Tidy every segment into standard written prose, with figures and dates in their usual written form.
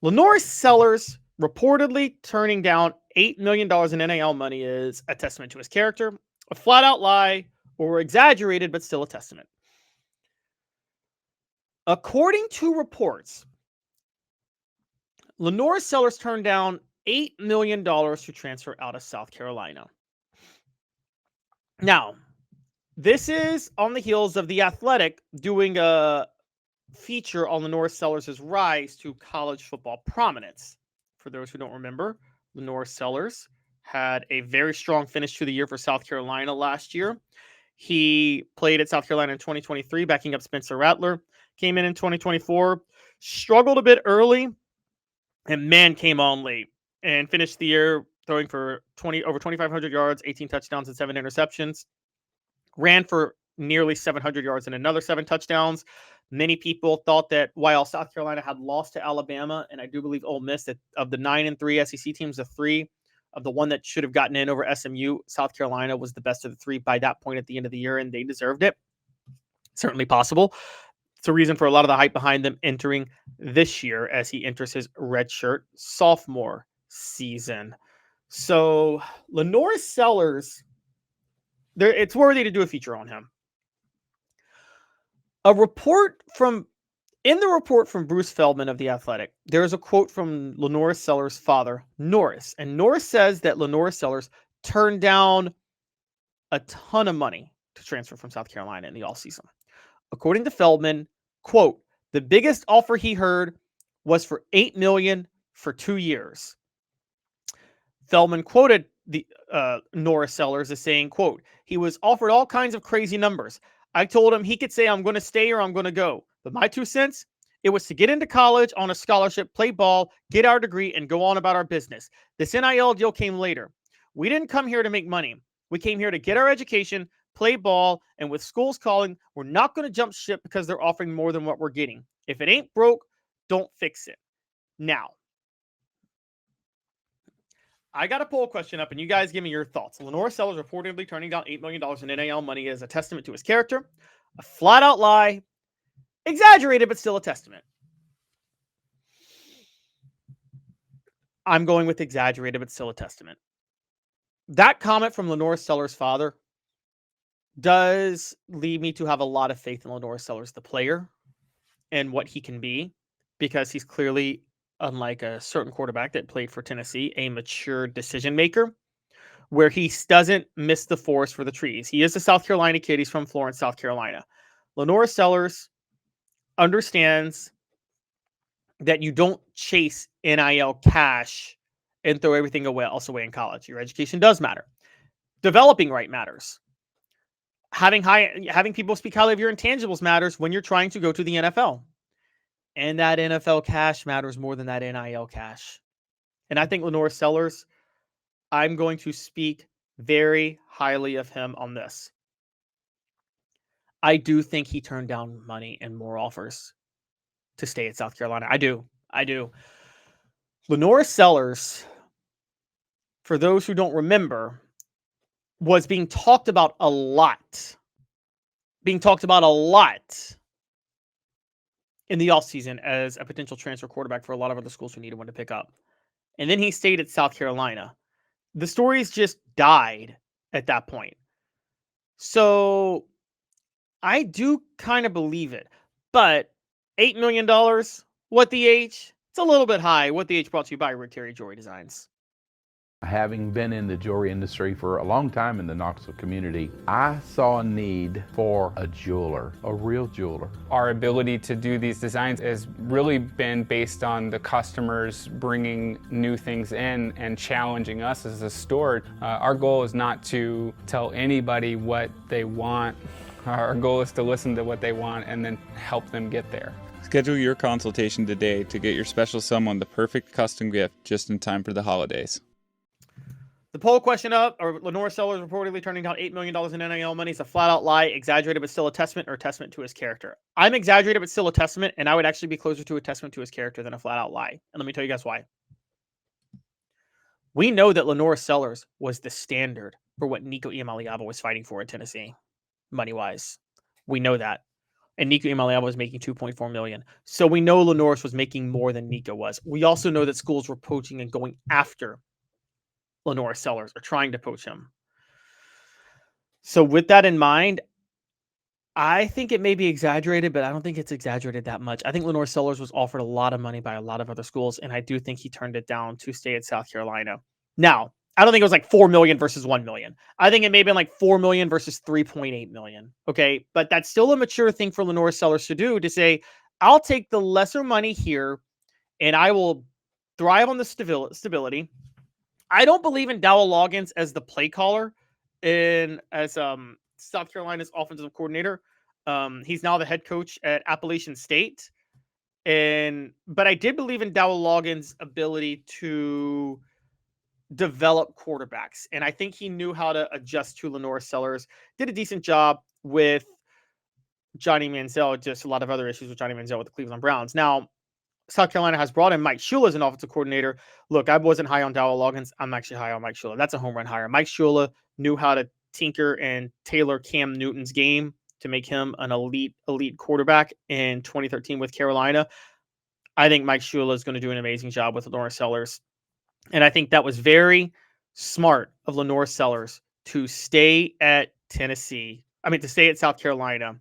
LaNorris Sellers reportedly turning down $8 million in NIL money is a testament to his character, a flat-out lie, or exaggerated, but still a testament. According to reports, LaNorris Sellers turned down $8 million to transfer out of South Carolina. Now, this is on the heels of The Athletic doing a feature on LaNorris Sellers' rise to college football prominence. For those who don't remember, LaNorris Sellers had a very strong finish to the year for South Carolina last year. He played at South Carolina in 2023, backing up Spencer Rattler. Came in 2024, struggled a bit early, and man, came on late and finished the year throwing for over 2,500 yards, 18 touchdowns, and 7 interceptions. Ran for nearly 700 yards and another 7 touchdowns. Many people thought that while South Carolina had lost to Alabama, and I do believe Ole Miss, that of the 9-3 SEC teams, the 3 of the one that should have gotten in over SMU, South Carolina was the best of the 3 by that point at the end of the year, and they deserved it. Certainly possible. It's a reason for a lot of the hype behind them entering this year as he enters his redshirt sophomore season. So LaNorris Sellers, it's worthy to do a feature on him. In the report from Bruce Feldman of The Athletic, there is a quote from LaNorris Sellers' father, Norris. And Norris says that LaNorris Sellers turned down a ton of money to transfer from South Carolina in the offseason. According to Feldman, quote, the biggest offer he heard was for $8 million for 2 years. Feldman quoted the Norris Sellers as saying, quote, he was offered all kinds of crazy numbers. I told him he could say, I'm going to stay or I'm going to go. But my 2 cents, it was to get into college on a scholarship, play ball, get our degree, and go on about our business. This NIL deal came later. We didn't come here to make money. We came here to get our education, play ball, and with schools calling, we're not going to jump ship because they're offering more than what we're getting. If it ain't broke, don't fix it. Now, I got a poll question up, and you guys give me your thoughts. LaNorris Sellers reportedly turning down $8 million in NIL money is a testament to his character, a flat-out lie, exaggerated, but still a testament. I'm going with exaggerated, but still a testament. That comment from LaNorris Sellers' father does lead me to have a lot of faith in LaNorris Sellers, the player, and what he can be, because he's clearly, unlike a certain quarterback that played for Tennessee, a mature decision maker, where he doesn't miss the forest for the trees. He is a South Carolina kid. He's from Florence, South Carolina. LaNorris Sellers understands that you don't chase NIL cash and throw everything else away in college. Your education does matter. Developing right matters. Having people speak highly of your intangibles matters when you're trying to go to the NFL. And that NFL cash matters more than that NIL cash. And I think LaNorris Sellers, I'm going to speak very highly of him on this. I do think he turned down money and more offers to stay at South Carolina. I do. LaNorris Sellers, for those who don't remember, was being talked about a lot. In the offseason as a potential transfer quarterback for a lot of other schools who needed one to pick up. And then he stayed at South Carolina. The stories just died at that point. So I do kind of believe it. But $8 million, what the H? It's a little bit high. What the H brought to you by Rick Terry Jewelry Designs. Having been in the jewelry industry for a long time in the Knoxville community, I saw a need for a jeweler, a real jeweler. Our ability to do these designs has really been based on the customers bringing new things in and challenging us as a store. Our goal is not to tell anybody what they want. Our goal is to listen to what they want and then help them get there. Schedule your consultation today to get your special someone the perfect custom gift just in time for the holidays. The poll question up, or LaNorris Sellers reportedly turning down $8 million in NIL money is a flat-out lie, exaggerated but still a testament, or a testament to his character. I'm exaggerated but still a testament, and I would actually be closer to a testament to his character than a flat-out lie. And let me tell you guys why. We know that LaNorris Sellers was the standard for what Nico Iamaleava was fighting for at Tennessee, money-wise. We know that. and Nico Iamaleava was making $2.4 million. So we know LaNorris was making more than Nico was. We also know that schools were poaching and going after LaNorris Sellers or trying to poach him. So with that in mind, I think it may be exaggerated, but I don't think it's exaggerated that much. I think LaNorris Sellers was offered a lot of money by a lot of other schools, and I do think he turned it down to stay at South Carolina. Now, I don't think it was like $4 million versus $1 million. I think it may have been like $4 million versus $3.8 million. Okay. But that's still a mature thing for LaNorris Sellers to do, to say, I'll take the lesser money here and I will thrive on the stability. I don't believe in Dowell Loggins as the play caller and as South Carolina's offensive coordinator. He's now the head coach at Appalachian State. But I did believe in Dowell Loggins' ability to develop quarterbacks. And I think he knew how to adjust to LaNorris Sellers, did a decent job with Johnny Manziel, just a lot of other issues with Johnny Manziel with the Cleveland Browns. Now, South Carolina has brought in Mike Shula as an offensive coordinator. Look, I wasn't high on Dowell Loggins. I'm actually high on Mike Shula. That's a home run hire. Mike Shula knew how to tinker and tailor Cam Newton's game to make him an elite quarterback in 2013 with Carolina. I think Mike Shula is going to do an amazing job with LaNorris Sellers. And I think that was very smart of LaNorris Sellers to stay at to stay at South Carolina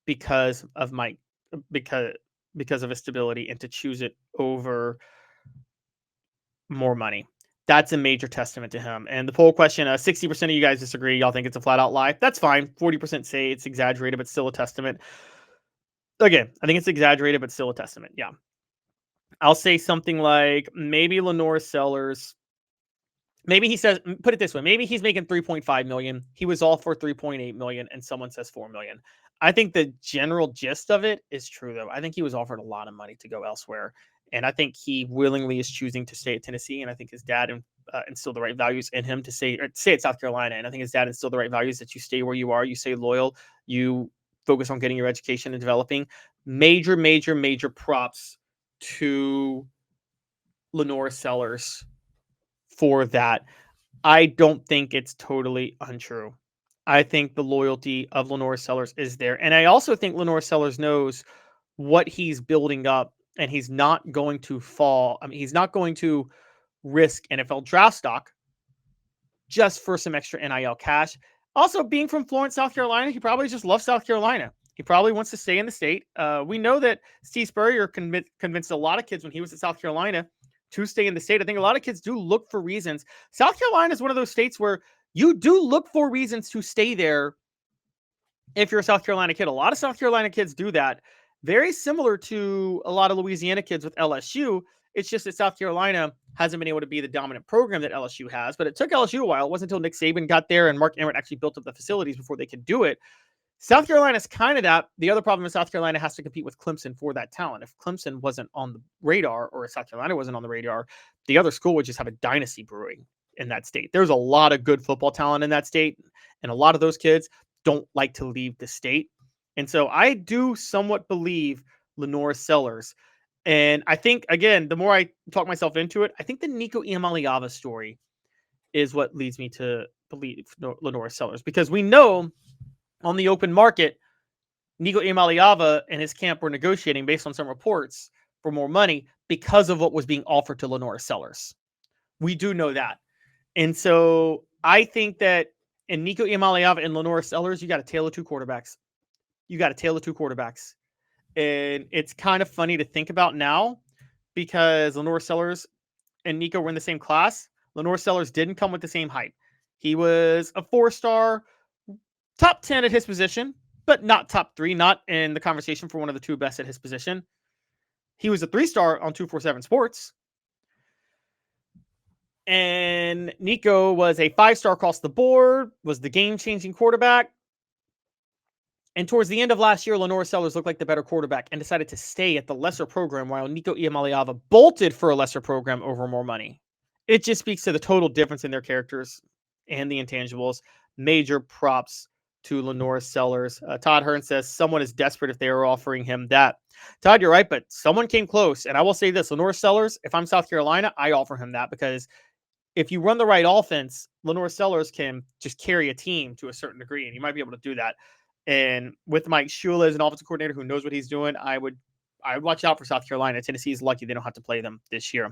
because of his stability, and to choose it over more money. That's a major testament to him. And the poll question, 60% of you guys disagree. Y'all think it's a flat out lie. That's fine. 40% say it's exaggerated, but still a testament. Again, I think it's exaggerated, but still a testament. Yeah. I'll say something like maybe LaNorris Sellers, maybe he says, put it this way, maybe he's making $3.5 million. He was all for $3.8 million, and someone says $4 million. I think the general gist of it is true, though. I think he was offered a lot of money to go elsewhere, and I think he willingly is choosing to stay at Tennessee. And I think his dad instilled the right values in him to stay at South Carolina. And I think his dad instilled the right values, that you stay where you are, you stay loyal, you focus on getting your education and developing. Major props to LaNorris Sellers for that. I don't think it's totally untrue. I think the loyalty of LaNorris Sellers is there. And I also think LaNorris Sellers knows what he's building up, and he's not going to fall. I mean, he's not going to risk NFL draft stock just for some extra NIL cash. Also, being from Florence, South Carolina, he probably just loves South Carolina. He probably wants to stay in the state. We know that Steve Spurrier convinced a lot of kids when he was at South Carolina to stay in the state. I think a lot of kids do look for reasons. South Carolina is one of those states where you do look for reasons to stay there if you're a South Carolina kid. A lot of South Carolina kids do that. Very similar to a lot of Louisiana kids with LSU. It's just that South Carolina hasn't been able to be the dominant program that LSU has. But it took LSU a while. It wasn't until Nick Saban got there and Mark Emmert actually built up the facilities before they could do it. South Carolina's kind of that. The other problem is South Carolina has to compete with Clemson for that talent. If Clemson wasn't on the radar, or if South Carolina wasn't on the radar, the other school would just have a dynasty brewing in that state. There's a lot of good football talent in that state, and a lot of those kids don't like to leave the state. And so I do somewhat believe LaNorris Sellers. And I think, again, the more I talk myself into it, I think the Nico Iamaleava story is what leads me to believe LaNorris Sellers, because we know on the open market, Nico Iamaleava and his camp were negotiating, based on some reports, for more money because of what was being offered to LaNorris Sellers. We do know that. And so I think that in Nico Iamaleava and LaNorris Sellers, you got a tale of two quarterbacks. And it's kind of funny to think about now, because LaNorris Sellers and Nico were in the same class. LaNorris Sellers didn't come with the same hype. He was a 4-star, top 10 at his position, but not top 3, not in the conversation for one of the 2 best at his position. He was a 3-star on 247 Sports. And Nico was a 5-star across the board, was the game-changing quarterback. And towards the end of last year, LaNorris Sellers looked like the better quarterback and decided to stay at the lesser program, while Nico Iamaleava bolted for a lesser program over more money. It just speaks to the total difference in their characters and the intangibles. Major props to LaNorris Sellers. Todd Hearn says someone is desperate if they are offering him that. Todd, you're right, but someone came close. And I will say this, LaNorris Sellers, if I'm South Carolina, I offer him that, because if you run the right offense, LaNorris Sellers can just carry a team to a certain degree, and you might be able to do that. And with Mike Shula as an offensive coordinator who knows what he's doing, I would watch out for South Carolina. Tennessee is lucky they don't have to play them this year.